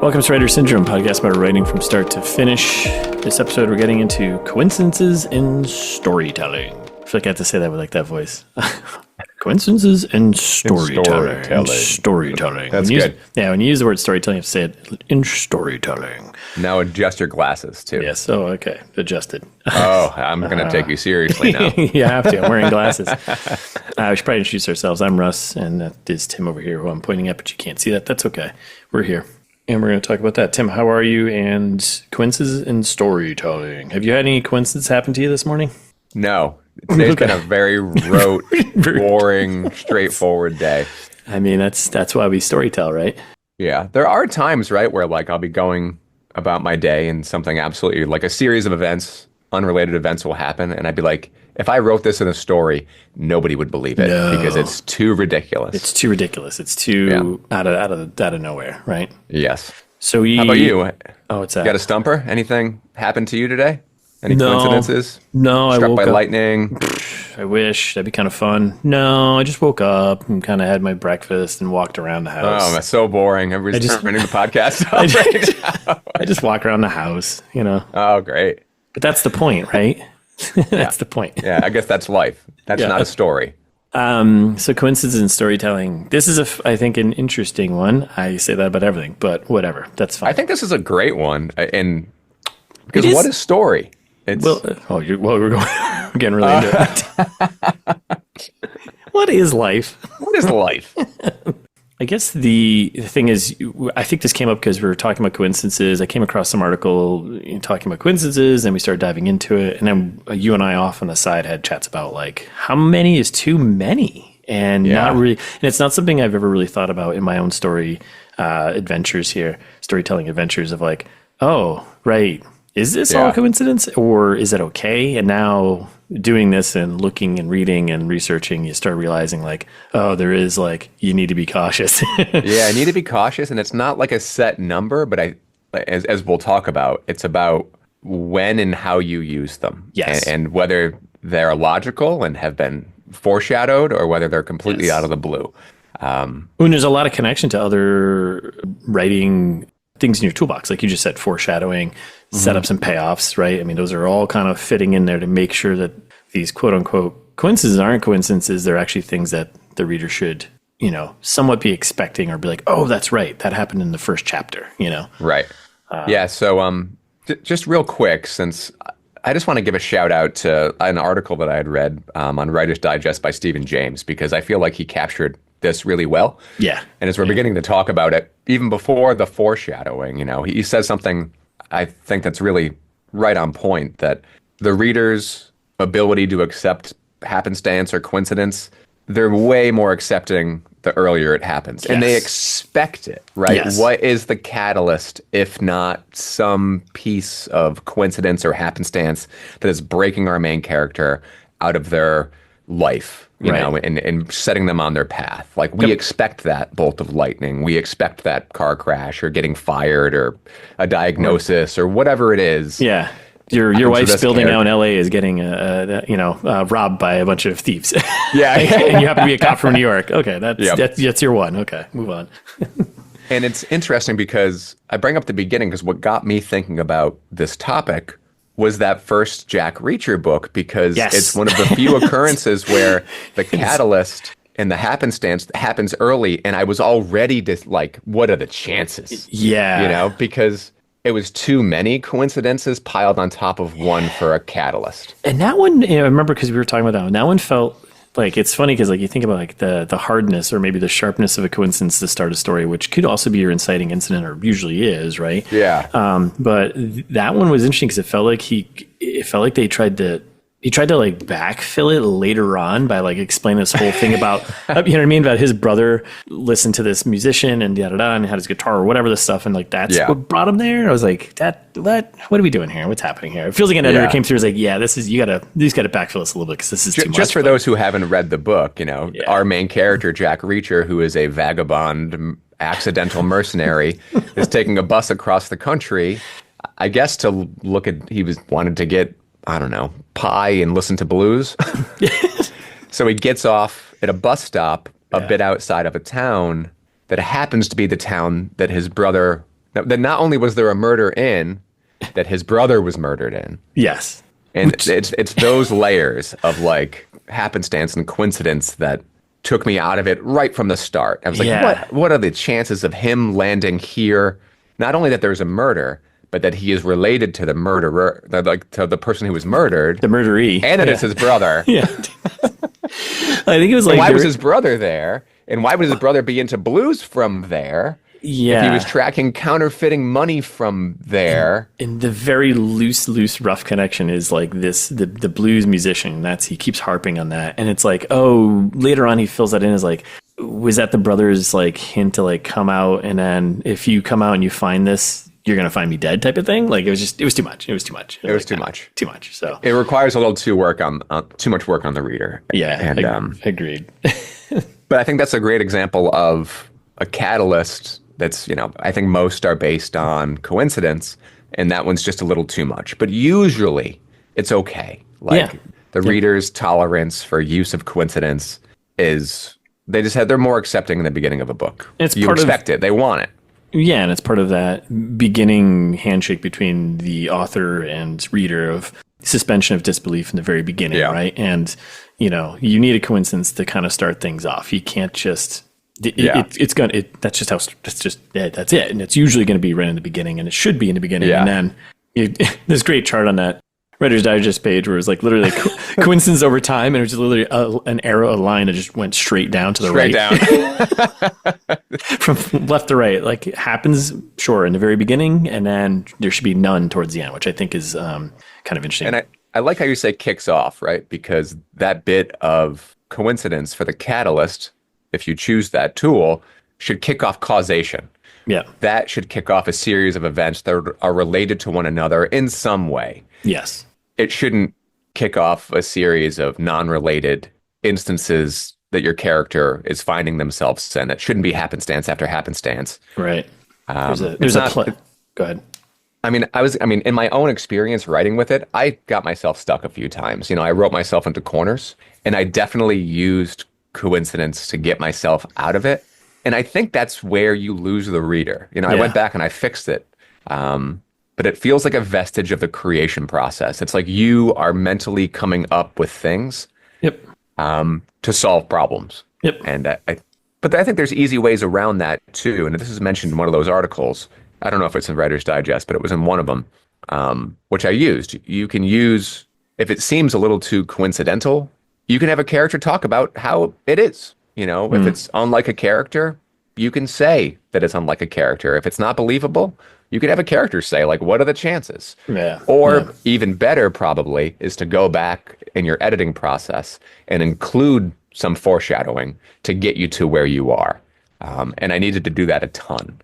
Welcome to Writer Syndrome, podcast about writing from start to finish. This episode, we're getting into coincidences in storytelling. I feel like I have to say that with like that voice. Coincidences in storytelling. Storytelling. That's good. When you use the word storytelling, you have to say it in storytelling. Now adjust your glasses, too. Yes. Oh, okay. Adjusted. Oh, I'm going to take you seriously now. You have to. I'm wearing glasses. We should probably introduce ourselves. I'm Russ, and that is Tim over here, who I'm pointing at, but you can't see that. That's okay. We're here. And we're going to talk about that. Tim, how are you? And coincidences in storytelling. Have you had any coincidences happen to you this morning? No. Today's been a very rote, boring, straightforward day. I mean, that's why we storytell, right? Yeah. There are times, right, where like I'll be going about my day and something absolutely, like a series of events, unrelated events will happen. And I'd be like, if I wrote this in a story, nobody would believe it because it's too ridiculous. It's too ridiculous. It's too out of nowhere, right? Yes. So how about you? Oh, what's that? You got a stumper? Anything happened to you today? Any coincidences? No, Struck I woke by up. lightning? I wish. That'd be kind of fun. No, I just woke up and kind of had my breakfast and walked around the house. Oh, that's so boring. Everybody's turning the podcast off right now. I just walk around the house, you know. Oh, great. But that's the point, right? That's the point. Yeah, I guess that's life. That's not a story. So coincidence in storytelling. This is, I think, an interesting one. I say that about everything, but whatever. That's fine. I think this is a great one. And because what is story? It's we're getting really into it. What is life? What is life? I guess the thing is, I think this came up because we were talking about coincidences. I came across some article talking about coincidences, and we started diving into it. And then you and I off on the side had chats about like how many is too many, and not really. And it's not something I've ever really thought about in my own storytelling adventures of like, oh, right. Is this all coincidence, or is it okay? And now doing this and looking and reading and researching, you start realizing like, oh, there is like, you need to be cautious. Yeah, I need to be cautious. And it's not like a set number, but as we'll talk about, it's about when and how you use them. Yes. And whether they're logical and have been foreshadowed or whether they're completely out of the blue. And there's a lot of connection to other writing things in your toolbox. Like you just said, foreshadowing, setups and payoffs, right? I mean, those are all kind of fitting in there to make sure that these quote unquote coincidences aren't coincidences. They're actually things that the reader should, somewhat be expecting or be like, oh, that's right. That happened in the first chapter, Right. So just real quick, since I just want to give a shout out to an article that I had read on Writer's Digest by Stephen James, because I feel like he captured this really well. Yeah. And as we're beginning to talk about it, even before the foreshadowing, he says something I think that's really right on point, that the reader's ability to accept happenstance or coincidence, they're way more accepting the earlier it happens. Yes. And they expect it, right? Yes. What is the catalyst, if not some piece of coincidence or happenstance that is breaking our main character out of their life? You know, and setting them on their path. Like we expect that bolt of lightning. We expect that car crash or getting fired or a diagnosis or whatever it is. Yeah. Your wife's building now in LA is getting, robbed by a bunch of thieves. Yeah. And you happen to be a cop from New York. Okay. That's your one. Okay. Move on. And it's interesting because I bring up the beginning because what got me thinking about this topic was that first Jack Reacher book, because it's one of the few occurrences where the catalyst and the happenstance happens early, and I was already just like, what are the chances? Yeah. Because it was too many coincidences piled on top of one for a catalyst. And that one, I remember because we were talking about that one. That one felt like, it's funny because like you think about like the hardness or maybe the sharpness of a coincidence to start a story, which could also be your inciting incident or usually is, right? Yeah. But that one was interesting because it felt like they tried to like backfill it later on by like explaining this whole thing about, you know what I mean? About his brother listened to this musician and and had his guitar or whatever the stuff. And like, that's what brought him there. I was like, what are we doing here? What's happening here? It feels like an editor came through and was like, this is, you got to backfill this a little bit because this is too much. Just for those who haven't read the book, our main character, Jack Reacher, who is a vagabond, accidental mercenary, is taking a bus across the country, I guess to wanted to get, I don't know, pie and listen to blues. So he gets off at a bus stop a bit outside of a town that happens to be the town that his brother Now, then not only was there a murder in, that his brother was murdered in. Yes. And it's those layers of like happenstance and coincidence that took me out of it right from the start. I was like, what are the chances of him landing here? Not only that there's a murder, but that he is related to the murderer, like to the person who was murdered. The murderee. And that it's his brother. Yeah. I think it was like... Why was his brother there? And why would his brother be into blues from there? Yeah. If he was tracking counterfeiting money from there. And the very loose, rough connection is like this, the blues musician. He keeps harping on that. And it's like, oh, later on he fills that in as like, was that the brother's like hint to like come out? And then if you come out and you find this, you're going to find me dead type of thing. Like it was too much. It was too much. Too much. So it requires a little too much work on the reader. Yeah. And, agreed. But I think that's a great example of a catalyst that's, I think most are based on coincidence, and that one's just a little too much. But usually it's okay. Like the reader's tolerance for use of coincidence is, they're more accepting in the beginning of a book. You expect it. They want it. Yeah, and it's part of that beginning handshake between the author and reader of suspension of disbelief in the very beginning, right? And, you need a coincidence to kind of start things off. You can't just... that's it. And it's usually going to be right in the beginning, and it should be in the beginning. And then this great chart on that Writer's Digest page where it's like literally coincidence over time, and it was just literally an arrow, a line that just went straight down to the right. From left to right. Like it happens, sure, in the very beginning, and then there should be none towards the end, which I think is kind of interesting. And I like how you say kicks off, right? Because that bit of coincidence for the catalyst, if you choose that tool, should kick off causation. Yeah. That should kick off a series of events that are related to one another in some way. Yes. It shouldn't kick off a series of non-related instances that your character is finding themselves in. That shouldn't be happenstance after happenstance. Right. There's a play. Go ahead. I mean, in my own experience writing with it, I got myself stuck a few times. I wrote myself into corners, and I definitely used coincidence to get myself out of it. And I think that's where you lose the reader. I went back and I fixed it. But it feels like a vestige of the creation process. It's like you are mentally coming up with things to solve problems. Yep. And but I think there's easy ways around that too. And this is mentioned in one of those articles. I don't know if it's in Writer's Digest, but it was in one of them, which I used. You can use, if it seems a little too coincidental, you can have a character talk about how it is. If it's unlike a character, you can say that it's unlike a character. If it's not believable, you could have a character say, like, what are the chances? Yeah. Or even better, probably, is to go back in your editing process and include some foreshadowing to get you to where you are. And I needed to do that a ton.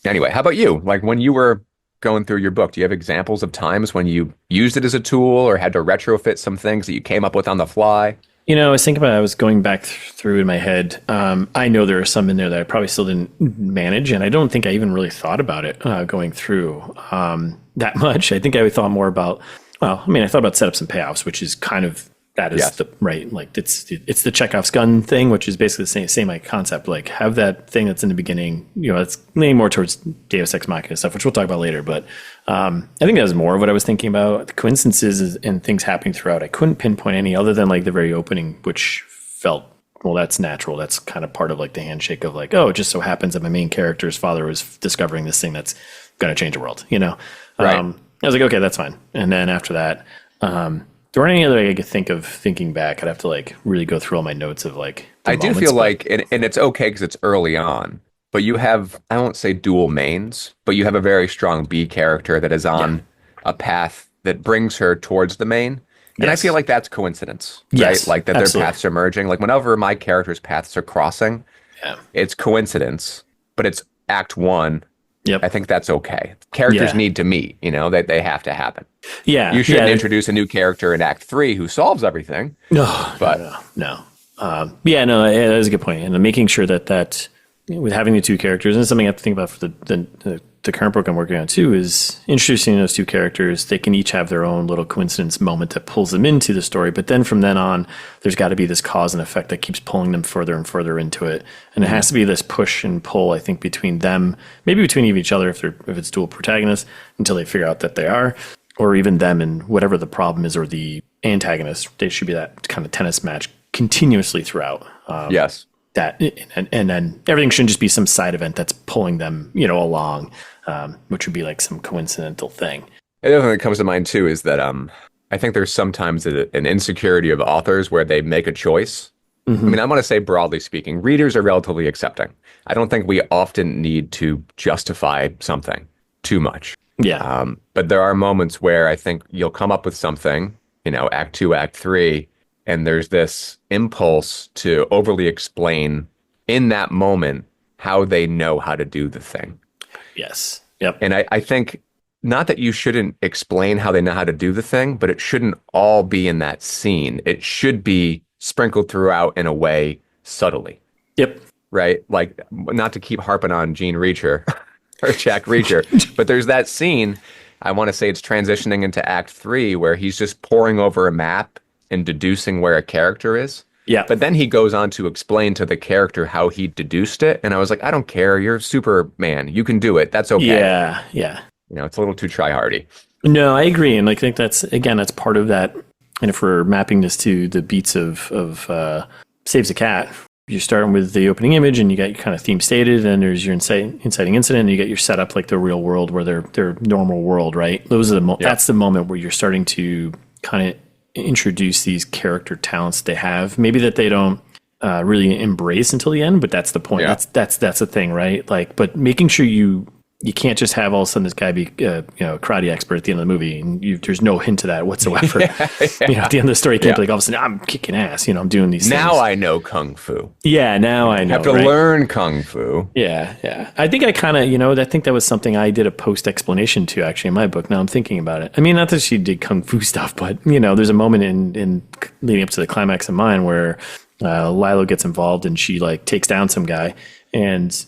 Anyway, how about you? Like when you were going through your book, do you have examples of times when you used it as a tool or had to retrofit some things that you came up with on the fly? I was thinking about it. I was going back through in my head. I know there are some in there that I probably still didn't manage, and I don't think I even really thought about it going through that much. I think I thought more about, I thought about setups and payoffs, which is kind of, that is the right, like it's the Chekhov's gun thing, which is basically the same like concept. Like have that thing that's in the beginning, it's leaning more towards Deus Ex Machina stuff, which we'll talk about later. But I think that was more of what I was thinking about. The coincidences and things happening throughout. I couldn't pinpoint any other than like the very opening, which felt, well, that's natural. That's kind of part of like the handshake of like, oh, it just so happens that my main character's father was discovering this thing that's going to change the world. Right. I was like, okay, that's fine. And then after that, there weren't any other I could think of thinking back. I'd have to like really go through all my notes of like. I do feel like, and it's okay because it's early on, but you have, I won't say dual mains, but you have a very strong B character that is on a path that brings her towards the main. And I feel like that's coincidence, right? Like that their paths are merging. Like whenever my character's paths are crossing, it's coincidence, but it's act one. Yep. I think that's okay. Characters need to meet, they have to happen. Yeah. You shouldn't introduce a new character in Act 3 who solves everything. No. That is a good point. And making sure that with having the two characters, and it's something I have to think about for the the current book I'm working on too is introducing those two characters. They can each have their own little coincidence moment that pulls them into the story. But then from then on, there's got to be this cause and effect that keeps pulling them further and further into it. And it has to be this push and pull, I think, between them, maybe between each other if it's dual protagonists, until they figure out that they are, or even them and whatever the problem is or the antagonist. They should be that kind of tennis match continuously throughout. Yes. That and then everything shouldn't just be some side event that's pulling them, along, which would be like some coincidental thing. The other thing that comes to mind too is that I think there's sometimes an insecurity of authors where they make a choice. Mm-hmm. I mean, I want to say broadly speaking, readers are relatively accepting. I don't think we often need to justify something too much. Yeah. But there are moments where I think you'll come up with something, act 2, act 3, and there's this impulse to overly explain in that moment how they know how to do the thing. Yes. Yep. And I think not that you shouldn't explain how they know how to do the thing, but it shouldn't all be in that scene. It should be sprinkled throughout in a way subtly. Yep. Right? Like, not to keep harping on Gene Reacher or Jack Reacher, but there's that scene, I want to say it's transitioning into Act 3, where he's just poring over a map and deducing where a character is. Yeah. But then he goes on to explain to the character how he deduced it. And I was like, I don't care. You're Superman. You can do it. That's okay. Yeah. Yeah. It's a little too try-hardy. No, I agree. And I think that's part of that. And if we're mapping this to the beats of Saves a Cat, you're starting with the opening image and you got your kind of theme stated, and there's your inciting incident, and you get your setup like the real world where their normal world, right? Those are that's the moment where you're starting to kind of introduce these character talents they have, maybe that they don't really embrace until the end, but that's the point. Yeah. That's the thing, right? Like, but making sure you can't just have all of a sudden this guy be a karate expert at the end of the movie, and there's no hint of that whatsoever. At the end of the story, you can't be like all of a sudden I'm kicking ass, I'm doing these things. Now I know kung fu. Yeah, now I know. Have to learn kung fu. Yeah. I think I kind of, I think that was something I did a post explanation to actually in my book. Now I'm thinking about it. I mean, not that she did kung fu stuff, but there's a moment in leading up to the climax of mine where Lilo gets involved and she like takes down some guy, and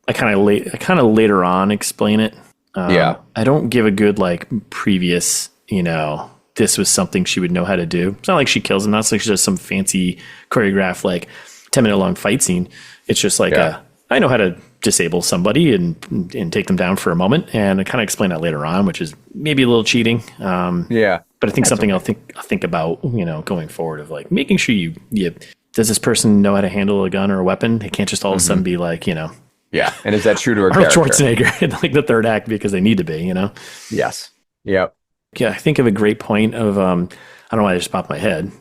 I kind of later on explain it. I don't give a good like previous, this was something she would know how to do. It's not like she kills him. Not like she does some fancy choreographed like 10-minute long fight scene. It's just like I know how to disable somebody and take them down for a moment. And I kind of explain that later on, which is maybe a little cheating. But I think something I'll think about, going forward, of like making sure you does this person know how to handle a gun or a weapon? They can't just all of a sudden be like, Yeah, and is that true to her Arnold character? Schwarzenegger in like the third act because they need to be, Yes. Yep. Yeah, I think of a great point of, I don't know why it just popped in my head,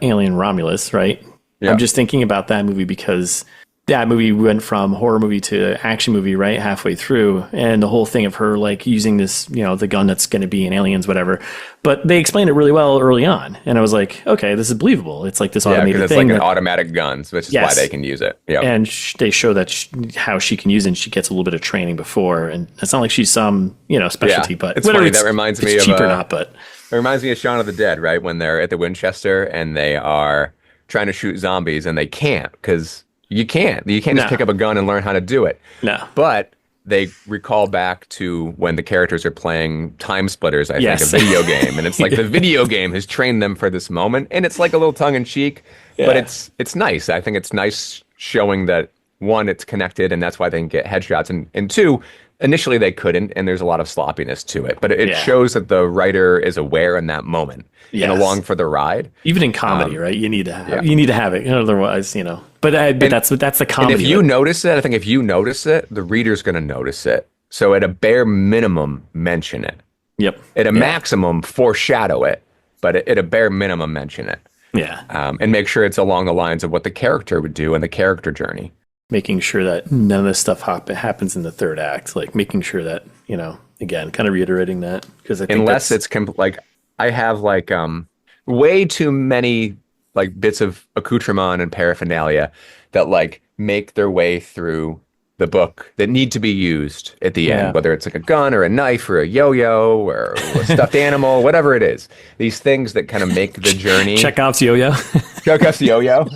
Alien Romulus, right? Yep. I'm just thinking about that movie because that movie went from horror movie to action movie right halfway through, and the whole thing of her like using this, the gun that's going to be in Aliens, whatever. But they explained it really well early on, and I was like, okay, this is believable. It's like this automated it's thing. Like an automatic gun, which is why they can use it. Yep. And they show that how she can use it, and she gets a little bit of training before, and it's not like she's some specialty. But it's funny. That reminds me of cheap or not, but it reminds me of Shaun of the Dead, right? When they're at the Winchester and they are trying to shoot zombies, and they can't because you can't just pick up a gun and learn how to do it. No. But they recall back to when the characters are playing Time Splitters, I think, a video game. And it's like the video game has trained them for this moment. And it's like a little tongue-in-cheek, but it's nice. I think it's nice showing that, one, it's connected, and that's why they can get headshots. And two, initially they couldn't, and there's a lot of sloppiness to it. But it shows that the writer is aware in that moment and along for the ride. Even in comedy, right? You need to have it. Otherwise, But that's the comedy. And if you notice it, I think if you notice it, the reader's going to notice it. So at a bare minimum, mention it. Yep. At a maximum, foreshadow it. But at a bare minimum, mention it. Yeah. And make sure it's along the lines of what the character would do in the character journey. Making sure that none of this stuff happens in the third act. Like making sure that, again, kind of reiterating that. Because I think unless it's like, I have like way too many like bits of accoutrement and paraphernalia that like make their way through the book that need to be used at the end, whether it's like a gun or a knife or a yo-yo or a stuffed animal, whatever it is. These things that kind of make the journey. Chekhov's yo-yo. Chekhov's yo-yo.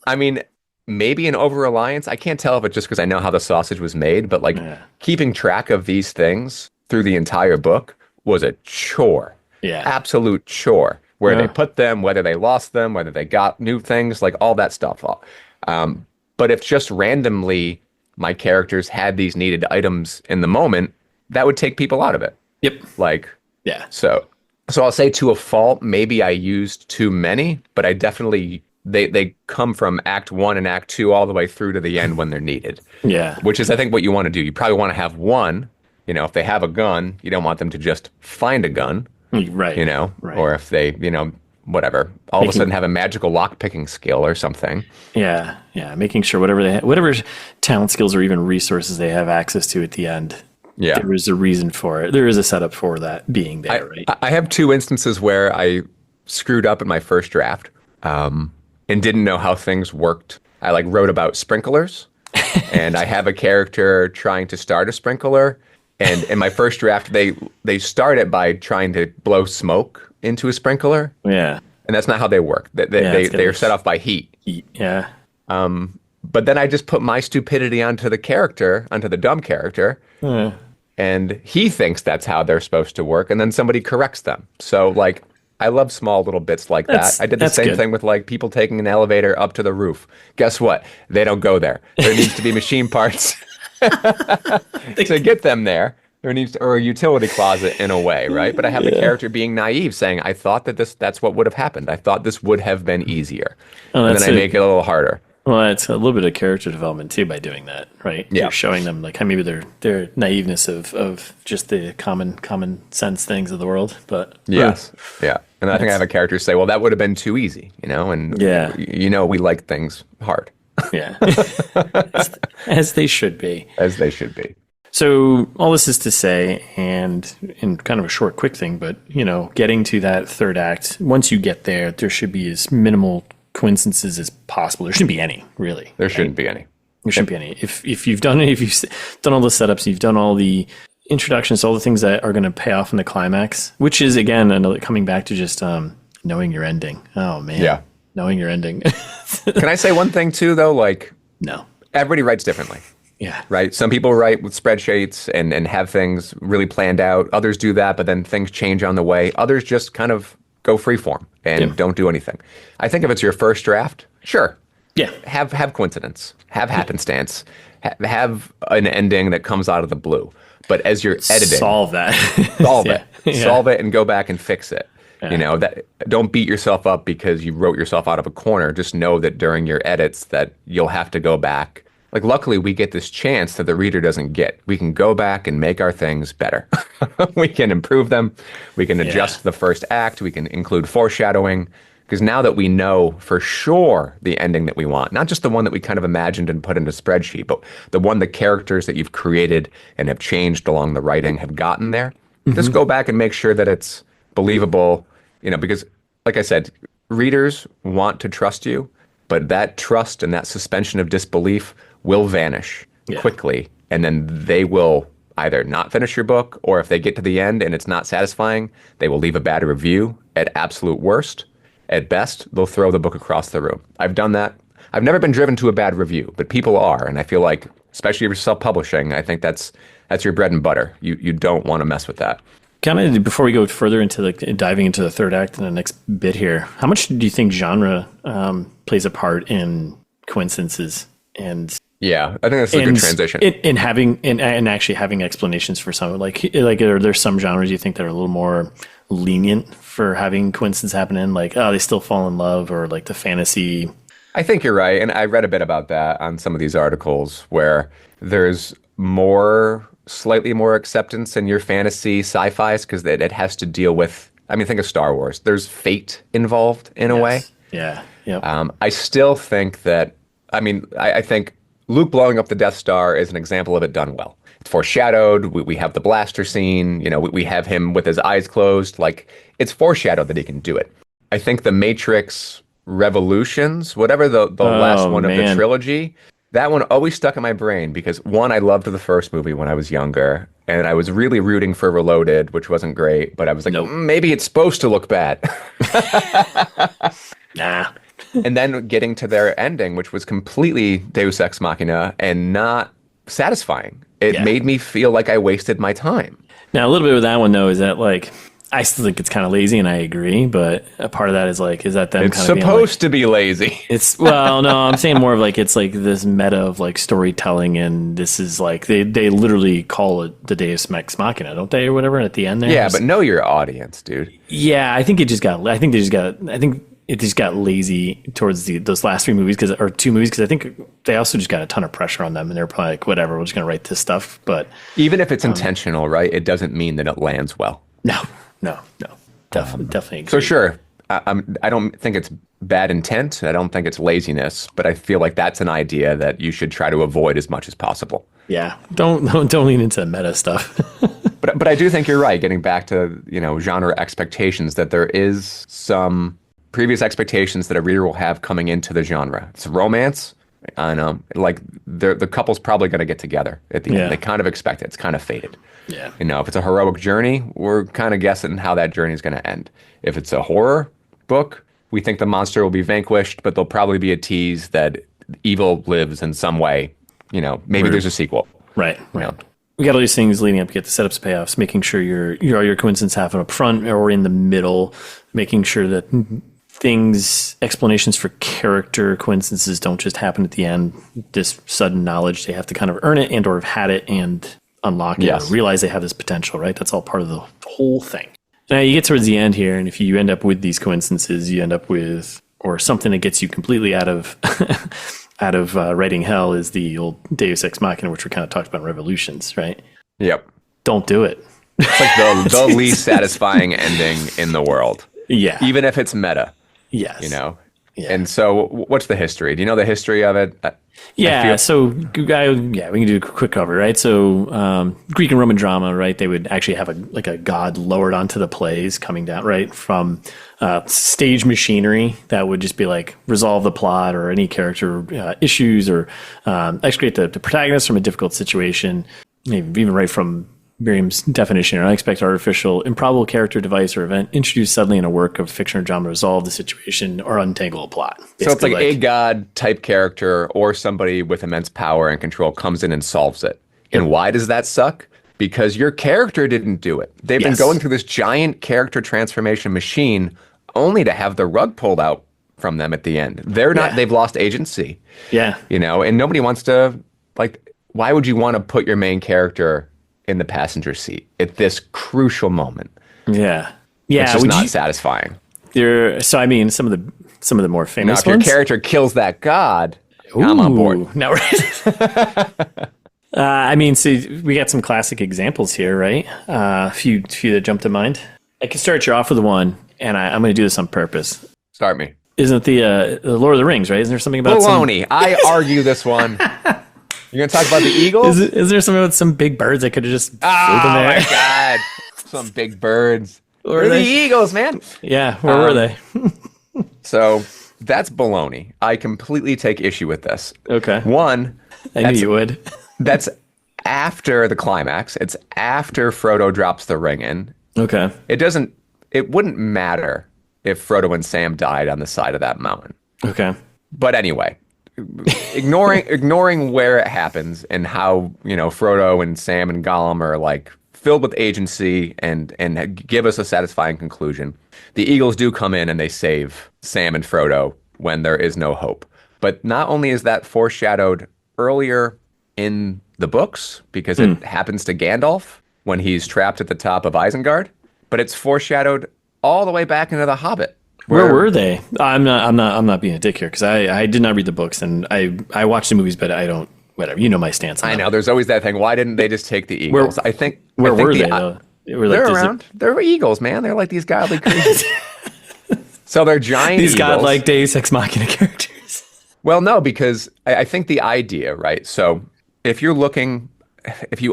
I mean, maybe an over-reliance. I can't tell if it's just because I know how the sausage was made, but like Yeah. keeping track of these things through the entire book was a chore. Yeah. Absolute chore. Where they Yeah. put them, whether they lost them, whether they got new things, like all that stuff. But if just randomly my characters had these needed items in the moment, that would take people out of it. Yep. Like, Yeah. so I'll say to a fault, maybe I used too many, but I definitely they come from Act 1 and Act 2 all the way through to the end when they're needed. Yeah. Which is, I think, what you want to do. You probably want to have one. If they have a gun, you don't want them to just find a gun. Right. Right. Or if they, whatever, all of a sudden have a magical lock picking skill or something. Yeah. Yeah. Making sure whatever talent skills or even resources they have access to at the end. Yeah. There is a reason for it. There is a setup for that being there, right? I have two instances where I screwed up in my first draft and didn't know how things worked. I wrote about sprinklers and I have a character trying to start a sprinkler. And in my first draft, they start it by trying to blow smoke into a sprinkler. Yeah. And that's not how they work. They are set off by heat. Yeah. But then I just put my stupidity onto the dumb character. And he thinks that's how they're supposed to work. And then somebody corrects them. So I love small little bits like that. I did the same thing with people taking an elevator up to the roof. Guess what? They don't go there. There needs to be machine parts to get them there. Or a utility closet in a way, right? But I have the character being naive, saying, I thought that's what would have happened. I thought this would have been easier. And then I make it a little harder. Well, it's a little bit of character development too by doing that, right? Yeah. You're showing them maybe their naiveness of just the common sense things of the world. But yes, yeah. And I think I have a character say, well, that would have been too easy, and we like things hard. Yeah. As they should be. As they should be. So all this is to say, and in kind of a short, quick thing, but getting to that third act, once you get there, there should be as minimal coincidences as possible. There shouldn't be any, really. There shouldn't be any. There shouldn't be any. If you've done all the setups, you've done all the introductions, all the things that are going to pay off in the climax, which is again coming back to just knowing your ending. Oh man, yeah, knowing your ending. Can I say one thing too, though? No, everybody writes differently. Yeah. Right. Some people write with spreadsheets and have things really planned out. Others do that, but then things change on the way. Others just kind of go freeform and don't do anything. I think if it's your first draft, sure. Yeah. Have coincidence, have happenstance, have an ending that comes out of the blue. But as you're editing, solve it, solve it, and go back and fix it. Yeah. That don't beat yourself up because you wrote yourself out of a corner. Just know that during your edits that you'll have to go back. Luckily, we get this chance that the reader doesn't get. We can go back and make our things better. We can improve them. We can adjust the first act. We can include foreshadowing. Because now that we know for sure the ending that we want, not just the one that we kind of imagined and put into a spreadsheet, but the one the characters that you've created and have changed along the writing have gotten there, just go back and make sure that it's believable. Because, like I said, readers want to trust you, but that trust and that suspension of disbelief will vanish quickly, and then they will either not finish your book, or if they get to the end and it's not satisfying, they will leave a bad review at absolute worst. At best, they'll throw the book across the room. I've done that. I've never been driven to a bad review, but people are, and I feel like, especially if you're self-publishing, I think that's your bread and butter. You don't want to mess with that. Kind of before we go further into diving into the third act and the next bit here, how much do you think genre plays a part in coincidences and? Yeah, I think that's a good transition. In having and actually having explanations for some like are there some genres you think that are a little more lenient for having coincidence happen in, they still fall in love, or the fantasy? I think you're right, and I read a bit about that on some of these articles where there's slightly more acceptance in your fantasy sci-fis because it has to deal with. I mean, think of Star Wars. There's fate involved in a way. Yeah. Yep. I still think that. I mean, I think Luke blowing up the Death Star is an example of it done well. It's foreshadowed. We have the blaster scene. We have him with his eyes closed. It's foreshadowed that he can do it. I think the Matrix Revolutions, whatever the last one of the trilogy, that one always stuck in my brain because, one, I loved the first movie when I was younger, and I was really rooting for Reloaded, which wasn't great, but I was like, maybe it's supposed to look bad. Nah. and then getting to their ending, which was completely Deus Ex Machina and not satisfying. It Yeah. made me feel like I wasted my time. Now, a little bit with that one, though, is that, like, I still think it's kind of lazy, and I agree, but a part of that is, like, is that them It's kind of being, like, supposed to be lazy. it's, well, no, I'm saying more of, like, it's, like, this meta of, like, storytelling, and this is, like, they literally call it the Deus Ex Machina, don't they, or whatever, at the end there? Yeah, but know your audience, dude. Yeah, I think it just got, I think it just got lazy towards those last three movies, or two movies, because I think they also just got a ton of pressure on them, and they're probably like, whatever, we're just going to write this stuff, but... Even if it's intentional, right, it doesn't mean that it lands well. No. Definitely agree. So sure, I don't think it's bad intent. I don't think it's laziness, but I feel like that's an idea that you should try to avoid as much as possible. Yeah, don't lean into meta stuff. But I do think you're right. Getting back to genre expectations, that there is some previous expectations that a reader will have coming into the genre. It's romance. I know, like the couple's probably going to get together at the end. They kind of expect it. It's kind of fated. Yeah. If it's a heroic journey, we're kind of guessing how that journey is going to end. If it's a horror book, we think the monster will be vanquished, but there'll probably be a tease that evil lives in some way. Maybe there's a sequel. Right. We got all these things leading up. You get the setups, payoffs, making sure your coincidence happen up front or in the middle, making sure that explanations for character coincidences don't just happen at the end. This sudden knowledge, they have to kind of earn it and or have had it and unlock it, or realize they have this potential, right? That's all part of the whole thing. Now you get towards the end here, and if you end up with these coincidences, you end up with, or something that gets you completely out of writing hell, is the old Deus Ex Machina, which we kind of talked about in Revolutions, right? Yep. Don't do it. It's like the least satisfying ending in the world. Yeah. Even if it's meta. Yes. Yeah. And so what's the history? Do you know the history of it? we can do a quick cover, right? So Greek and Roman drama, right? They would actually have a god lowered onto the plays coming down, right? From stage machinery that would just be like resolve the plot or any character issues, or extricate the protagonist from a difficult situation, maybe even right from Miriam's definition: an unexpected, artificial, improbable character, device, or event introduced suddenly in a work of fiction or drama, resolve the situation or untangle a plot. So it's like a god type character or somebody with immense power and control comes in and solves it. And why does that suck? Because your character didn't do it. They've been going through this giant character transformation machine only to have the rug pulled out from them at the end. They're not, they've lost agency. Yeah. And nobody wants to, why would you want to put your main character in the passenger seat at this crucial moment? Yeah. It's just not satisfying. So I mean, some of the more famous now, if your character kills that god, I'm on board. No, right. I mean, so we got some classic examples here, right? A few that jump to mind. I can start you off with one, and I'm going to do this on purpose. Start me. Isn't the Lord of the Rings, right? Isn't there something about baloney? I argue this one. You're going to talk about the eagles? Is there something about some big birds that could have just flew in there? Oh, my God. Some big birds. Where are the eagles, man? Yeah, where were they? So that's baloney. I completely take issue with this. Okay. One. I knew you would. That's after the climax. It's after Frodo drops the ring in. Okay. It wouldn't matter if Frodo and Sam died on the side of that mountain. Okay. But anyway. ignoring where it happens and how Frodo and Sam and Gollum are filled with agency and give us a satisfying conclusion. The eagles do come in and they save Sam and Frodo when there is no hope. But not only is that foreshadowed earlier in the books, because it happens to Gandalf when he's trapped at the top of Isengard, but it's foreshadowed all the way back into The Hobbit. Where were they? I'm not being a dick here, because I did not read the books, and I watched the movies, but I don't. Whatever, you know my stance on that. I know. There's always that thing. Why didn't they just take the eagles? Where were they? Though? They're around. They're eagles, man. They're like these godly creatures. So they're giant these eagles. godlike Deus Ex Machina characters. Well, no, because I think the idea, right? So if you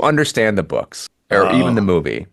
understand the books or even the movie,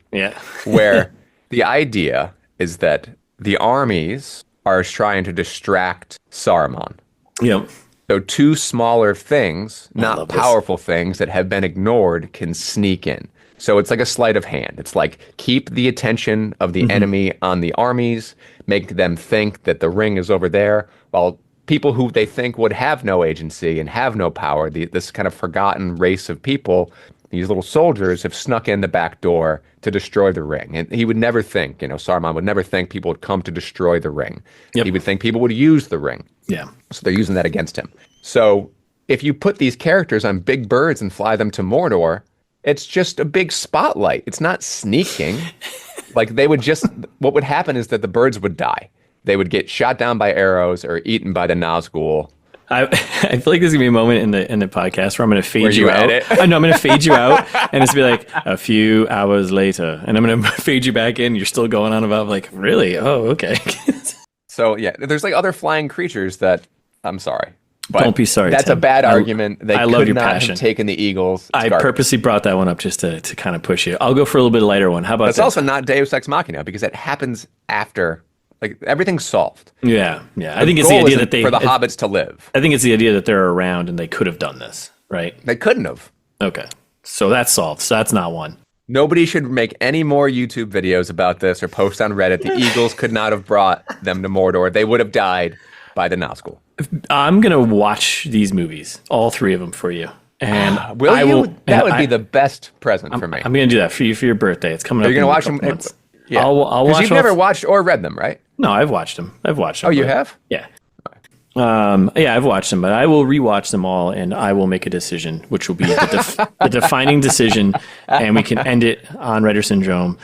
where the idea is that the armies are trying to distract Saruman. Yep. So two smaller things, not powerful things that have been ignored, can sneak in. So it's like a sleight of hand. It's like keep the attention of the enemy on the armies, make them think that the ring is over there, while people who they think would have no agency and have no power, this kind of forgotten race of people, these little soldiers have snuck in the back door to destroy the ring. And he would never think, Saruman would never think people would come to destroy the ring. Yep. He would think people would use the ring. Yeah. So they're using that against him. So if you put these characters on big birds and fly them to Mordor, it's just a big spotlight. It's not sneaking. Like what would happen is that the birds would die. They would get shot down by arrows or eaten by the Nazgul. I feel like there's gonna be a moment in the podcast where I'm gonna fade you out. Edit? I know I'm gonna fade you out, and it's gonna be like a few hours later, and I'm gonna fade you back in. You're still going on about like, really? Oh, okay. So yeah, there's like other flying creatures that I'm sorry. But don't be sorry. That's Tim. a bad argument. They I could love your not passion. have taken the Eagles. It's I garbage. purposely brought that one up just to kind of push you. I'll go for a little bit lighter one. How about That's this? also not Deus Ex Machina because it happens after, like everything's solved. Yeah. I think it's the goal idea isn't that for the hobbits to live. I think it's the idea that they're around and they could have done this, right? They couldn't have. Okay. So that's solved. So that's not one. Nobody should make any more YouTube videos about this or post on Reddit. The Eagles could not have brought them to Mordor. They would have died by the Nazgul. I'm going to watch these movies, all three of them for you. And Will I you? will, That would be the best present for me. I'm going to do that for you for your birthday. It's coming up. Are you in going a to watch couple them? months. Yeah. I'll watch you've never watched or read them, right? No, I've watched them. Oh, you have? Yeah. Yeah, I've watched them, but I will rewatch them all, and I will make a decision, which will be the defining decision, and we can end it on Writer Syndrome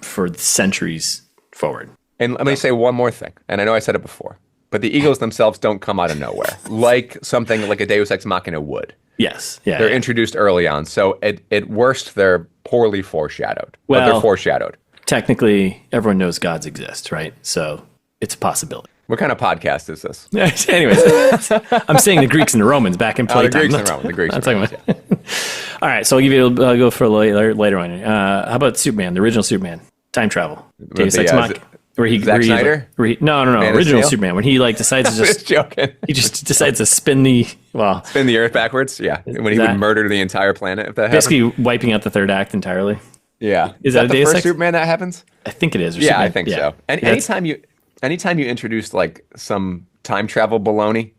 for centuries forward. And let me say one more thing, and I know I said it before, but the Eagles themselves don't come out of nowhere, like something like a Deus Ex Machina would. Yes, yeah. They're introduced early on, so at worst, they're poorly foreshadowed. But they're foreshadowed. Technically, everyone knows gods exist, right? So it's a possibility. What kind of podcast is this? Anyways, I'm saying the Greeks and the Romans back in playtime. The Greeks and Romans. The Greeks and Romans, yeah. All right, so I'll go for a later one. How about Superman, the original Superman? Time travel. Deus Ex Machina. Zack Snyder? No. Original Superman. When he decides to just joking. He just decides to spin the Earth backwards. Yeah, when he would murder the entire planet if that basically happened. wiping out the third act entirely. Yeah, is that a the Deus first Ex? Superman that happens? I think it is. Yeah, Superman. I think so. And anytime you introduce like some time travel baloney,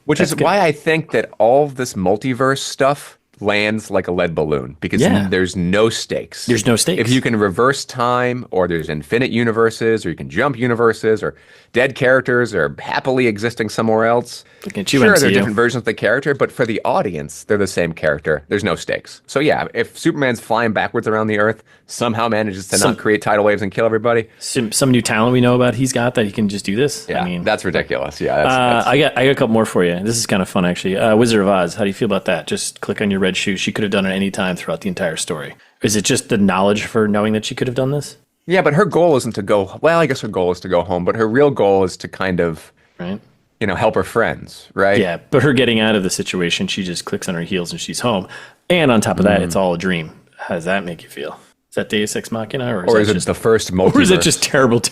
which is why I think that all of this multiverse stuff lands like a lead balloon because there's no stakes. There's no stakes. If you can reverse time, or there's infinite universes, or you can jump universes, or dead characters are happily existing somewhere else. Sure, they're different versions of the character, but for the audience, they're the same character. There's no stakes. So yeah, if Superman's flying backwards around the Earth, somehow manages to not create tidal waves and kill everybody. Some new talent we know about he's got that he can just do this. Yeah, I mean, that's ridiculous. Yeah, that's I got a couple more for you. This is kind of fun actually. Wizard of Oz. How do you feel about that? Just click on your red shoe. She could have done it any time throughout the entire story. Is it just the knowledge for knowing that she could have done this? Yeah, but her goal isn't to go. Well, I guess her goal is to go home, but her real goal is to kind of, help her friends, right? Yeah, but her getting out of the situation, she just clicks on her heels and she's home. And on top of that, it's all a dream. How does that make you feel? Is that Deus Ex Machina, or is it just the first multiverse? Or is it just terrible?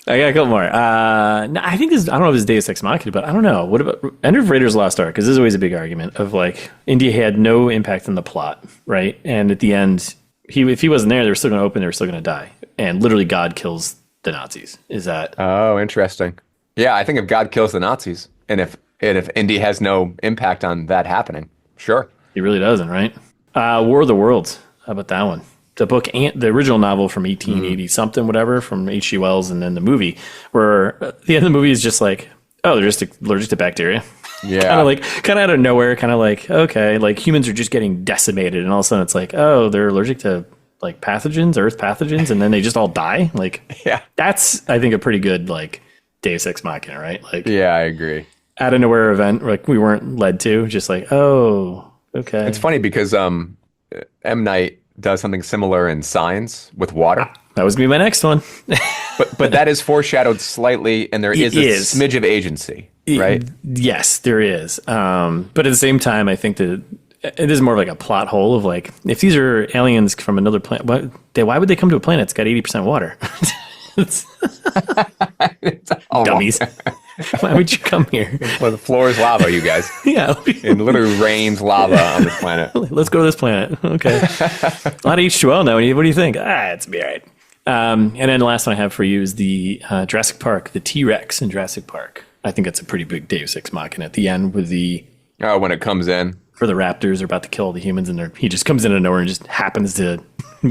I got a couple more. No, I think this. I don't know if it's Deus Ex Machina, but I don't know. What about End of Raiders Lost Ark? Because this is always a big argument of like India had no impact on the plot, right? And at the end, if he wasn't there, they were still going to open. They were still going to die, and literally God kills the Nazis. Is that? Oh, interesting. Yeah, I think if God kills the Nazis, and if India has no impact on that happening, sure, he really doesn't, right? War of the Worlds. How about that one? The book, the original novel from 1880 something, whatever, from H.G. Wells, and then the movie, where the end of the movie is just like, oh, they're just allergic to bacteria. Yeah. kind of out of nowhere, kind of like, okay, like humans are just getting decimated, and all of a sudden it's like, oh, they're allergic to like pathogens, earth pathogens, and then they just all die. Like, yeah, that's, I think, a pretty good like Deus Ex Machina, right? Like, yeah, I agree. Out of nowhere event, like we weren't led to, just like, oh, okay. It's funny because M. Night does something similar in Signs with water. That was gonna be my next one. but that is foreshadowed slightly, and there is a smidge of agency, right? Yes, there is. But at the same time, I think that it is more of like a plot hole of like, if these are aliens from another planet, why would they come to a planet that's got 80% water? Dummies. Why would you come here? Well, the floor is lava, you guys. Yeah. It literally rains lava on this planet. Let's go to this planet. Okay. A lot of H2O now. What do you think? It's be all right. And then the last one I have for you is the Jurassic Park, the T-Rex in Jurassic Park. I think that's a pretty big Deus Ex Machina at the end with the... Oh, when it comes in. For the raptors are about to kill all the humans, and he just comes in out of nowhere and just happens to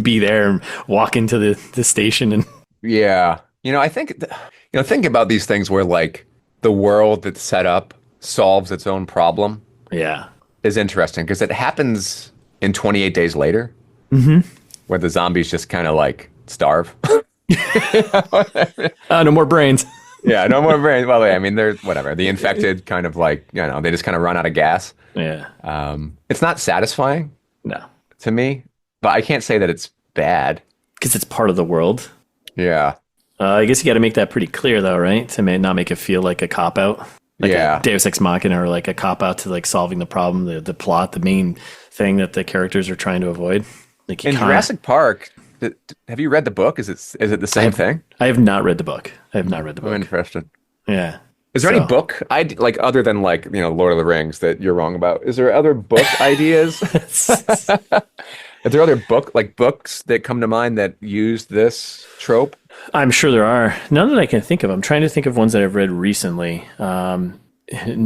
be there and walk into the station. And yeah. I think, think about these things where like the world that's set up solves its own problem. Yeah. Is interesting because it happens in 28 days later, where the zombies just kind of like starve. No more brains. Yeah, no more brains. Well, I mean, they're whatever. The infected kind of like, they just kind of run out of gas. Yeah. It's not satisfying. No. To me, but I can't say that it's bad. Because it's part of the world. Yeah. I guess you got to make that pretty clear, though, right? To not make it feel like a cop-out. Like a Deus Ex Machina, or like a cop-out to like solving the problem, the plot, the main thing that the characters are trying to avoid. Like in Jurassic Park, have you read the book? Is it the same thing? I have not read the book. I'm interested. Yeah. Is there any book like other than like Lord of the Rings that you're wrong about? Is there other book ideas? Are there other books that come to mind that use this trope? I'm sure there are. None that I can think of. I'm trying to think of ones that I've read recently. None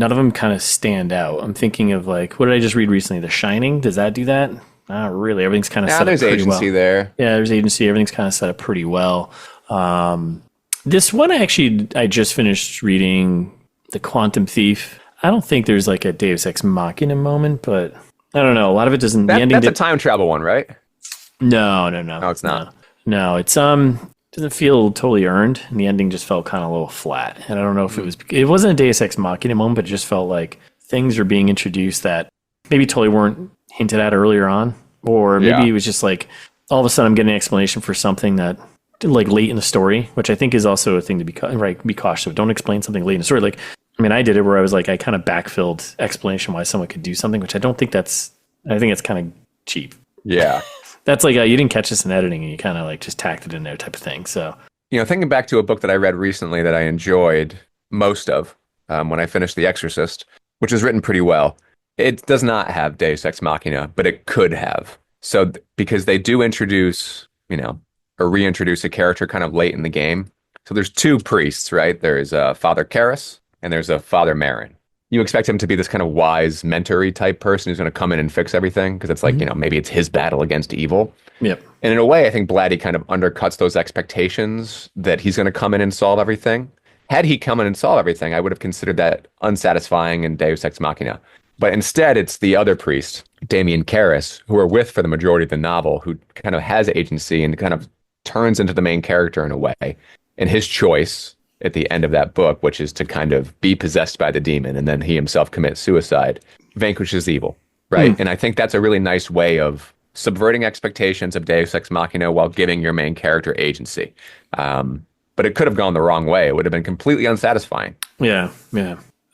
of them kind of stand out. I'm thinking of like, what did I just read recently? The Shining. Does that do that? Not really. Everything's kind of set up pretty well. There's agency there. Yeah, there's agency. Everything's kind of set up pretty well. This one, I just finished reading The Quantum Thief. I don't think there's like a Deus Ex Machina moment, but I don't know. A lot of it doesn't. The ending that's a time travel one, right? No. No, it's not. No, it's doesn't feel totally earned, and the ending just felt kind of a little flat. And I don't know if it wasn't a Deus Ex Machina moment, but it just felt like things are being introduced that maybe totally weren't hinted at earlier on, or maybe it was just like all of a sudden I'm getting an explanation for something that like late in the story, which I think is also a thing to be cautious of. Don't explain something late in the story. Like, I mean, I did it where I was like, I kind of backfilled explanation why someone could do something, which I think it's kind of cheap. Yeah. That's like, you didn't catch this in editing and you kind of like just tacked it in there type of thing. So, thinking back to a book that I read recently that I enjoyed most of when I finished The Exorcist, which was written pretty well. It does not have Deus Ex Machina, but it could have. So because they do introduce, or reintroduce a character kind of late in the game. So there's two priests, right? There's Father Karras and there's a Father Marin. You expect him to be this kind of wise mentor-y type person who's going to come in and fix everything because it's like, maybe it's his battle against evil. Yep. And in a way, I think Blatty kind of undercuts those expectations that he's going to come in and solve everything. Had he come in and solved everything, I would have considered that unsatisfying in Deus Ex Machina. But instead, it's the other priest, Damien Karras, who we're with for the majority of the novel, who kind of has agency and kind of turns into the main character in a way. And his choice at the end of that book, which is to kind of be possessed by the demon and then he himself commits suicide, vanquishes evil, right? And I think that's a really nice way of subverting expectations of Deus Ex Machina while giving your main character agency. But it could have gone the wrong way. It would have been completely unsatisfying. Yeah.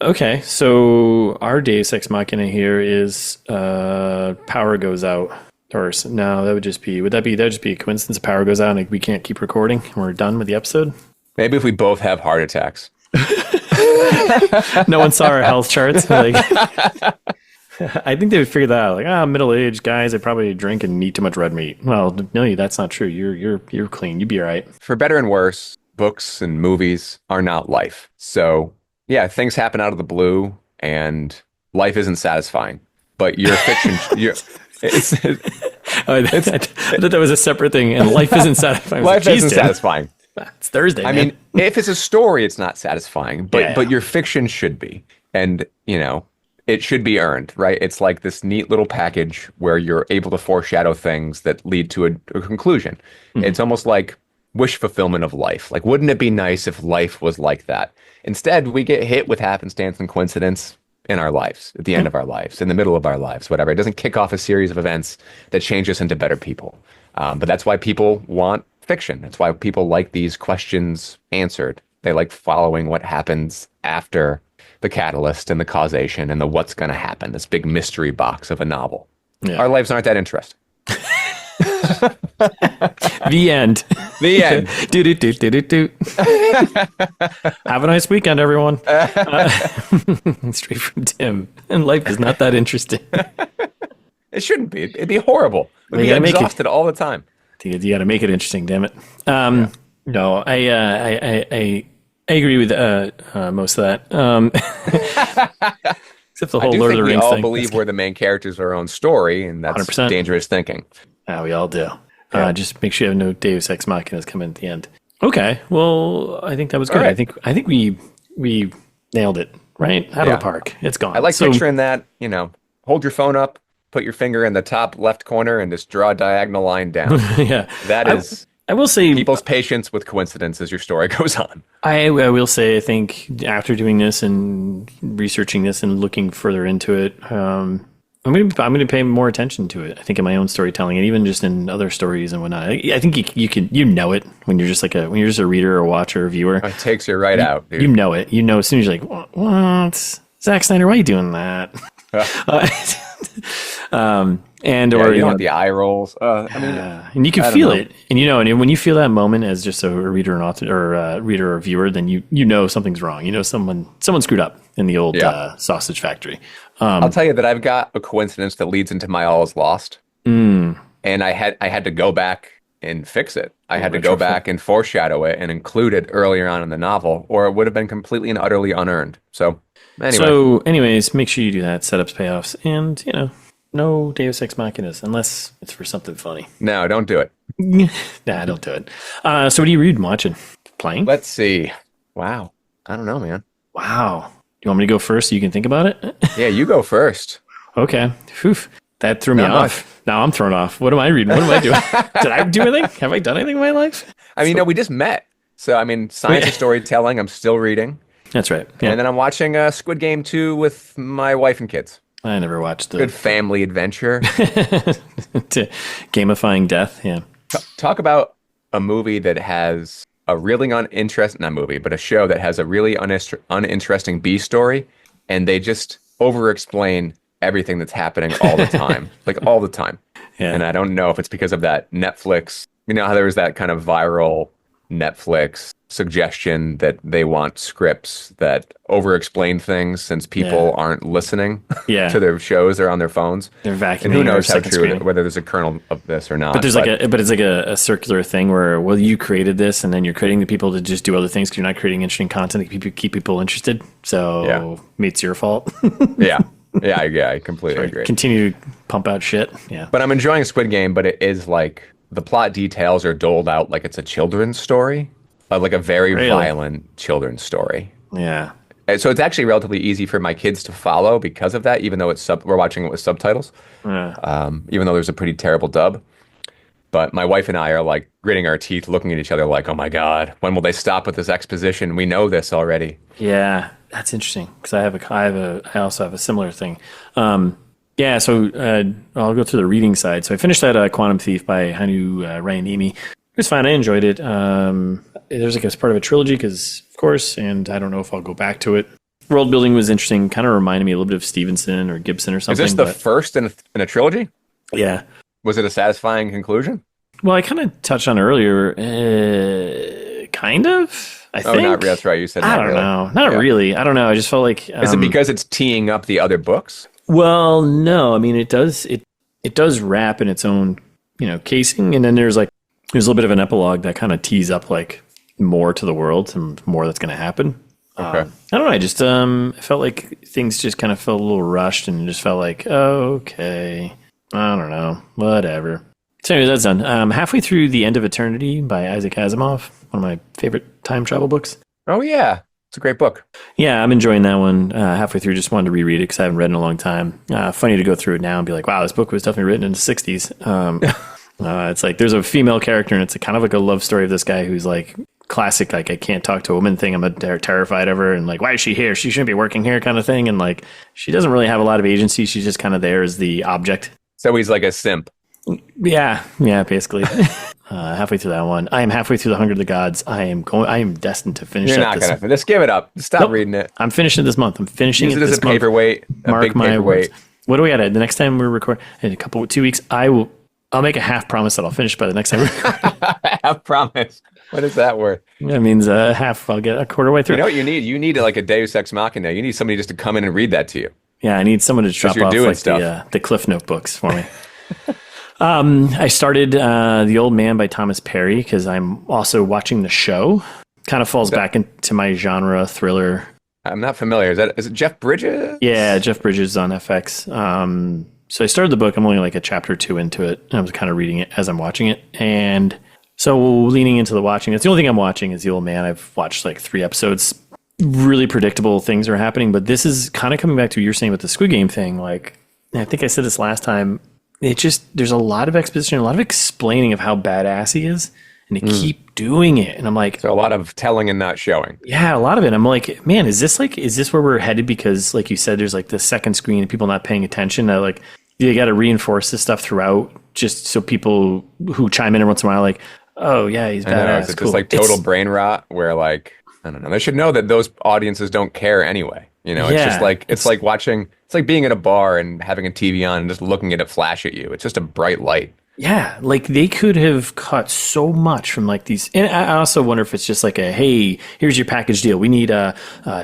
Okay, so our Deus Ex Machina here is power goes out. Or no, that would just be a coincidence? Power goes out and we can't keep recording and we're done with the episode? Maybe if we both have heart attacks. No one saw our health charts. Like, I think they would figure that out. Like, middle-aged guys, they probably drink and eat too much red meat. Well, no, that's not true. You're clean. You'd be all right. For better and worse, books and movies are not life. So, yeah, things happen out of the blue, and life isn't satisfying. But your fiction, I thought that was a separate thing, and life isn't satisfying. Life isn't satisfying. It's Thursday. I mean, if it's a story, it's not satisfying, but your fiction should be, and it should be earned, right? It's like this neat little package where you're able to foreshadow things that lead to a conclusion. It's almost like wish fulfillment of life. Like, wouldn't it be nice if life was like that? Instead, we get hit with happenstance and coincidence in our lives, at the end of our lives, in the middle of our lives, whatever. It doesn't kick off a series of events that change us into better people. But that's why people want fiction. That's why people like these questions answered. They like following what happens after the catalyst and the causation and the what's going to happen, this big mystery box of a novel. Yeah. Our lives aren't that interesting. The end. The end. Do. Have a nice weekend, everyone. Straight from Tim. And life is not that interesting. It shouldn't be. It'd be horrible. We'd be exhausted all the time. You got to make it interesting, damn it. No, I agree with most of that. Except the whole Lord of the Rings we all thing. believe we're the main characters of our own story, and that's 100%. dangerous thinking. We all do. Just make sure you have no Deus Ex Machinas come in at the end. Okay, well, I think that was good. Right. I think we nailed it, right? Out of the park. It's gone. I like picturing that, hold your phone up, put your finger in the top left corner, and just draw a diagonal line down. Yeah. That is... I will say people's patience with coincidence as your story goes on. I will say, I think after doing this and researching this and looking further into it, I'm going to pay more attention to it. I think in my own storytelling and even just in other stories and whatnot. I think you know it when you're just a reader or watcher or viewer. It takes you right out, dude. You know it. You know as soon as you're like, what? Zack Snyder, why are you doing that? Or you don't want the eye rolls. And you can feel it, and and when you feel that moment as just a reader and author or reader or viewer, then you know something's wrong. You know someone screwed up in the old sausage factory. I'll tell you that I've got a coincidence that leads into my all is lost, and I had to go back and fix it. I had to go back and foreshadow it and include it earlier on in the novel, or it would have been completely and utterly unearned. So anyways, make sure you do that. Setups, payoffs, and no Deus Ex Machinas unless it's for something funny. No, don't do it. Nah, don't do it. So what are you reading, watching, playing? Let's see. Wow. I don't know, man. Wow. You want me to go first so you can think about it? Yeah, you go first. Okay. Whew. That threw me off. Now I'm thrown off. What am I reading? What am I doing? Did I do anything? Have I done anything in my life? We just met. So, science and storytelling, I'm still reading. That's right. Yeah. And then I'm watching Squid Game 2 with my wife and kids. I never watched the good family adventure. To gamifying death. Yeah. Talk about a movie that has a really a show that has a really uninteresting B story, and they just over-explain everything that's happening all the time, like all the time. Yeah. And I don't know if it's because of that Netflix. You know how there was that kind of viral Netflix suggestion that they want scripts that over-explain things since people aren't listening to their shows. They're on their phones. They're vacuuming. And who knows how true, whether there's a kernel of this or not. But it's like a circular thing where, well, you created this and then you're creating the people to just do other things because you're not creating interesting content that keep people interested. So it's your fault. Yeah, I completely agree. Continue to pump out shit. Yeah. But I'm enjoying Squid Game, but it is like the plot details are doled out like it's a children's story. Like a very violent children's story. Yeah. So it's actually relatively easy for my kids to follow because of that, even though we're watching it with subtitles, even though there's a pretty terrible dub. But my wife and I are like gritting our teeth, looking at each other like, oh my God, when will they stop with this exposition? We know this already. Yeah, that's interesting because I also have a similar thing. So I'll go through the reading side. So I finished that Quantum Thief by Hanu Ryanemi. It was fine. I enjoyed it. There's it's part of a trilogy because, of course, and I don't know if I'll go back to it. World building was interesting. Kind of reminded me a little bit of Stevenson or Gibson or something. Is this the first in a trilogy? Yeah. Was it a satisfying conclusion? Well, I kind of touched on earlier. Kind of. I think. Not really. That's right. You said. I don't know. Not really. I don't know. I just felt like. Is it because it's teeing up the other books? Well, no. It does. It does wrap in its own, casing, and then there's a little bit of an epilogue that kind of tees up more to the world and more that's going to happen. Okay. I don't know. I just I felt like things just kind of felt a little rushed and just felt like, okay, I don't know, whatever. So anyway, that's done. Halfway through The End of Eternity by Isaac Asimov, one of my favorite time travel books. Oh, yeah. It's a great book. Yeah, I'm enjoying that one. Halfway through, just wanted to reread it because I haven't read it in a long time. Funny to go through it now and be like, wow, this book was definitely written in the 60s. It's like there's a female character and it's kind of like a love story of this guy who's classic, I can't talk to a woman thing. I'm terrified of her and why is she here? She shouldn't be working here kind of thing. And she doesn't really have a lot of agency. She's just kind of there as the object. So he's like a simp. Yeah, basically. Halfway through that one. I am halfway through The Hunger of the Gods. I am destined to finish. You're not going to. Just give it up. Stop reading it. I'm finishing this month. I'm finishing it this this month. Use it as a paperweight. Mark my words. What do we got? The next time we record, in 2 weeks, I'll make a half promise that I'll finish by the next time we record. Half promise. What is that worth? That means half. I'll get a quarter way through. You know what you need? You need a Deus Ex Machina. You need somebody just to come in and read that to you. Yeah, I need someone to drop off the Cliff Note books for me. I started The Old Man by Thomas Perry because I'm also watching the show. Kind of falls back into my genre thriller. I'm not familiar. Is it Jeff Bridges? Yeah, Jeff Bridges on FX. So I started the book. I'm only like a chapter 2 into it. I was kind of reading it as I'm watching it. And so leaning into the watching, that's the only thing I'm watching is The Old Man. I've watched like 3 episodes. Really predictable things are happening. But this is kind of coming back to what you're saying with the Squid Game thing. Like, I think I said this last time. There's a lot of exposition, a lot of explaining of how badass he is. And they keep doing it. And I'm like... So a lot of telling and not showing. Yeah, a lot of it. I'm like, man, is this where we're headed? Because like you said, there's like the second screen and people not paying attention. Like, you got to reinforce this stuff throughout just so people who chime in every once in a while like, oh, yeah, he's badass. It's just like total brain rot where like, I don't know. They should know that those audiences don't care anyway. You know, it's just like, it's like watching, it's like being in a bar and having a TV on and just looking at it flash at you. It's just a bright light. Yeah, like they could have cut so much from like these. And I also wonder if it's just like hey, here's your package deal. We need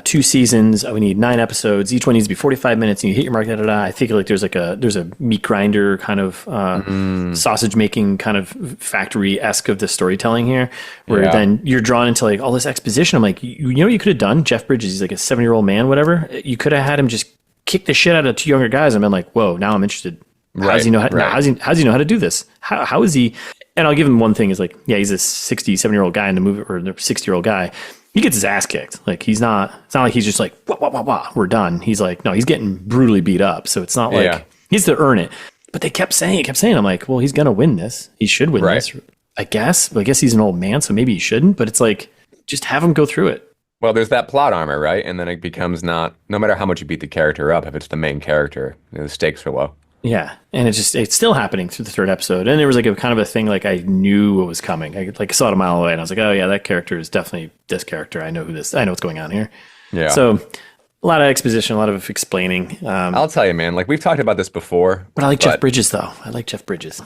2 seasons. We need 9 episodes. Each one needs to be 45 minutes. And you hit your mark. I think like there's a meat grinder kind of sausage making kind of factory-esque of the storytelling here, where then you're drawn into like all this exposition. I'm like, you know what you could have done? Jeff Bridges, he's like a 70-year-old man, whatever. You could have had him just kick the shit out of 2 younger guys. And been like, whoa, now I'm interested. How does he know how to do this? How is he? And I'll give him one thing is like, yeah, he's a 67-year-old guy in the movie, or a 60-year-old guy. He gets his ass kicked. Like it's not like he's just like, wah, we're done. He's like, no, he's getting brutally beat up. So it's not like he has to earn it. But they kept saying. I'm like, well, he's going to win this. He should win this, I guess. But I guess he's an old man, so maybe he shouldn't. But it's like, just have him go through it. Well, there's that plot armor, right? And then it becomes no matter how much you beat the character up, if it's the main character, the stakes are low. Yeah, and it's still happening through the 3rd episode, and there was like a kind of a thing like I knew what was coming. I like saw it a mile away, and I was like, oh yeah, that character is definitely this character. I know what's going on here. Yeah. So a lot of exposition, a lot of explaining. I'll tell you, man. Like we've talked about this before, but I like Jeff Bridges though. I like Jeff Bridges.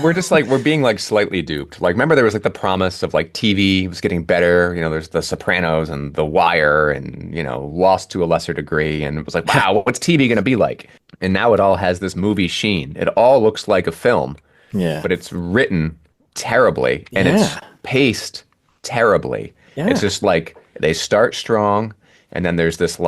we're being like slightly duped. Like remember there was like the promise of like TV was getting better. You know, there's The Sopranos and The Wire, and you know, Lost to a lesser degree, and it was like, wow, what's TV going to be like? And now it all has this movie sheen. It all looks like a film, but it's written terribly and it's paced terribly. Yeah. It's just like they start strong and then there's this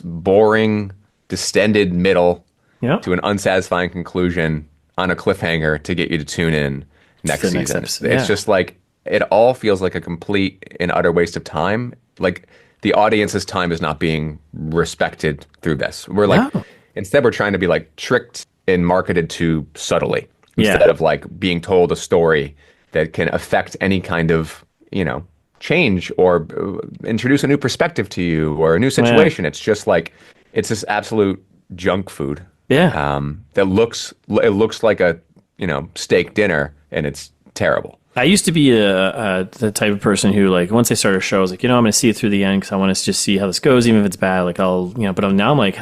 boring, distended middle to an unsatisfying conclusion on a cliffhanger to get you to tune in next season. It's just like it all feels like a complete and utter waste of time. Like the audience's time is not being respected through this. We're like... No. Instead, we're trying to be like tricked and marketed to subtly instead of like being told a story that can affect any kind of, you know, change or introduce a new perspective to you or a new situation. It's just like, it's this absolute junk food. Yeah. That looks like a, you know, steak dinner and it's terrible. I used to be the type of person who, like, once I start a show, I was like, you know, I'm going to see it through the end because I want to just see how this goes, even if it's bad. Like, I'll, you know, but now I'm like,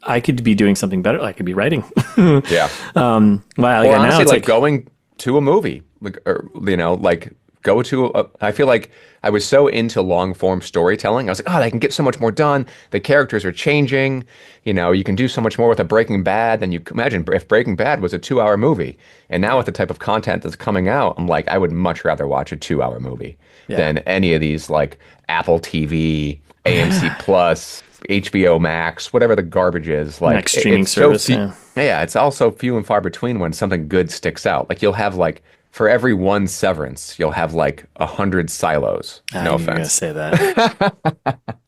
I could be doing something better. I could be writing. Yeah. Well, or honestly, like going to a movie, like, or, you know, like go to I feel like I was so into long form storytelling. I was like, oh, I can get so much more done. The characters are changing. You know, you can do so much more with a Breaking Bad than you imagine if Breaking Bad was a 2-hour movie. And now with the type of content that's coming out, I'm like, I would much rather watch a 2-hour movie than any of these like Apple TV, AMC Plus, HBO Max, whatever the garbage is. Like next streaming service. It's also few and far between when something good sticks out. Like you'll have like for every one Severance, you'll have like 100 Silos. No offense. Gonna say that.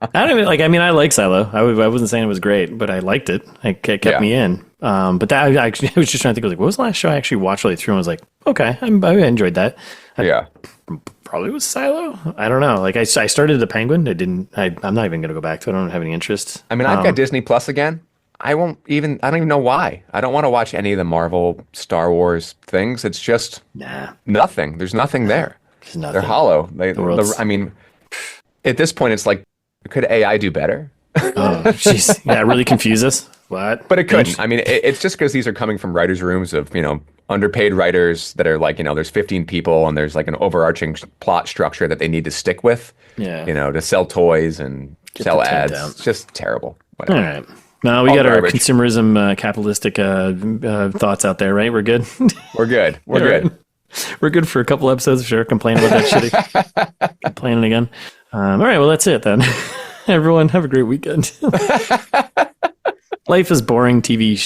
I don't even like. I mean, I like Silo. I wasn't saying it was great, but I liked it. It kept me in. But that I was just trying to think. I was like, what was the last show I actually watched really through? And I was like, okay, I enjoyed that. Probably was Silo. I don't know. Like I started The Penguin. I'm not even going to go back to it. I don't have any interest. I mean, I've got Disney Plus again. I don't even know why. I don't want to watch any of the Marvel, Star Wars things. It's just nothing. There's nothing there. They're hollow. I mean, at this point, it's like, could AI do better? Oh, jeez. Yeah, it really confused us. What? But it couldn't. I mean, it's just because these are coming from writers' rooms of, you know, underpaid writers that are like, you know, there's 15 people and there's like an overarching plot structure that they need to stick with, you know, to sell toys and sell ads. It's just terrible. Whatever. All right. No, we All got our garbage. consumerism, capitalistic thoughts out there, right? We're good. We're good. We're All right. good. We're good for a couple episodes. Sure, complain about that shit. Complaining again. All right, well, that's it then. Everyone, have a great weekend. Life is boring. TV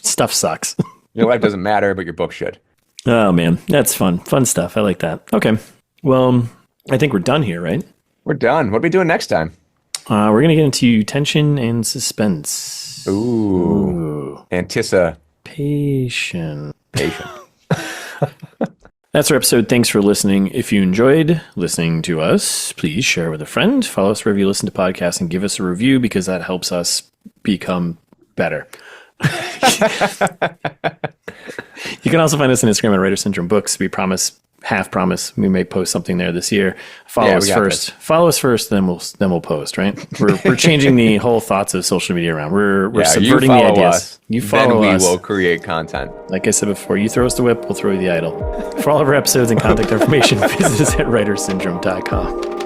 stuff sucks. Your life doesn't matter, but your book should. Oh, man. That's fun. Fun stuff. I like that. Okay. Well, I think we're done here, right? We're done. What are we doing next time? We're going to get into tension and suspense. Ooh. Patient. Patient. That's our episode. Thanks for listening. If you enjoyed listening to us, please share with a friend. Follow us wherever you listen to podcasts and give us a review because that helps us become better. You can also find us on Instagram at Writer Syndrome Books. We half promise we may post something there this year. Follow us first. Follow us first, then we'll post, right? We're changing the whole thoughts of social media around. We're subverting the ideas. Us, you follow then us. we will create content. Like I said before, you throw us the whip, we'll throw you the idol. For all of our episodes and contact information, visit us at writersyndrome.com.